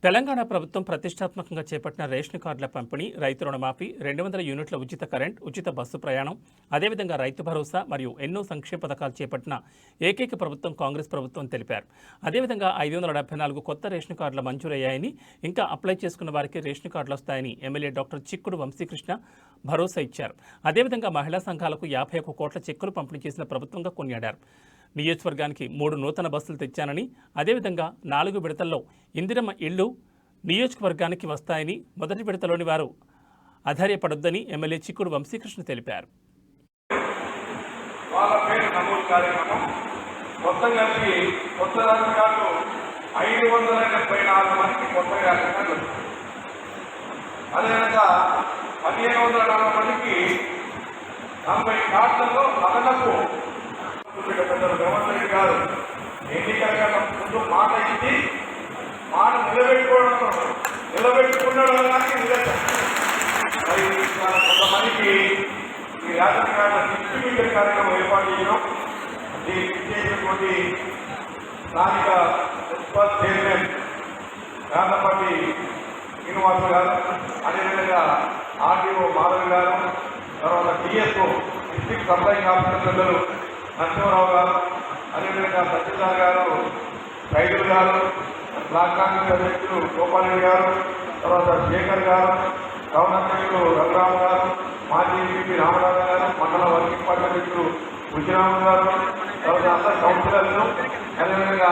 తెలంగాణ ప్రభుత్వం ప్రతిష్టాత్మకంగా చేపట్టిన రేషన్ కార్డుల పంపిణీ, రైతు రుణమాఫీ, 200 యూనిట్ల ఉచిత కరెంట్, ఉచిత బస్సు ప్రయాణం, అదేవిధంగా రైతు భరోసా మరియు ఎన్నో సంక్షేమ పథకాలు చేపట్టిన ఏకైక ప్రభుత్వం కాంగ్రెస్ ప్రభుత్వం తెలిపారు. అదేవిధంగా 574 కొత్త రేషన్ కార్డులు మంజూరయ్యాయని, ఇంకా అప్లై చేసుకున్న వారికి రేషన్ కార్డులు వస్తాయని ఎమ్మెల్యే డాక్టర్ చిక్కుడు వంశీకృష్ణ భరోసా ఇచ్చారు. అదేవిధంగా మహిళా సంఘాలకు 51 కోట్ల చెక్కులు పంపిణీ చేసిన ప్రభుత్వంగా కొనియాడారు. నియోజకవర్గానికి 3 నూతన బస్సులు తెచ్చానని, అదేవిధంగా 4 విడతల్లో ఇందిరమ్మ ఇళ్లు నియోజకవర్గానికి వస్తాయని, మొదటి విడతలోని వారు ఆధార్యపడొద్దని ఎమ్మెల్యే చిక్కుడు వంశీకృష్ణ తెలిపారు. అదేవిధంగా 1540 మందికి 40 కార్డులలో అదనపు గవర్నమెంట్ గారు ఎన్నికల కన్నా ముందు మాట ఇచ్చి మాట నిలబెట్టుకున్నాడు కానీ మరి కొంతమందికి ఈ రేషన్ కార్డుల డిస్ట్రిబ్యూషన్ కార్యక్రమం ఏర్పాటు చేయడం, దీనికి ఇచ్చేటటువంటి స్థానిక మున్సిపల్ చైర్మన్ గాంధపల్లి శ్రీనివాసు గారు, అదేవిధంగా ఆర్డీఓ మాధవి గారు, తర్వాత డిఎస్ఓ డిస్ట్రిక్ట్ సప్లైంగ్ ఆఫీసర్లు నరసింహరావు గారు, అదేవిధంగా సత్యనారాయణ గారు, రైతులు గారు, బ్లాక్ కాంగ్రెస్ అధ్యక్షులు గోపాలరెడ్డి గారు, తర్వాత శేఖర్ గారు, టౌన్ అధ్యక్షులు రఘురామ్ గారు, మాజీ ఎంపీ రామరాజు గారు, మండల వర్కింగ్ పార్టీ అధ్యక్షులు బుజ్జిరాము గారు, తర్వాత అందరు కౌన్సిలర్లు, అదేవిధంగా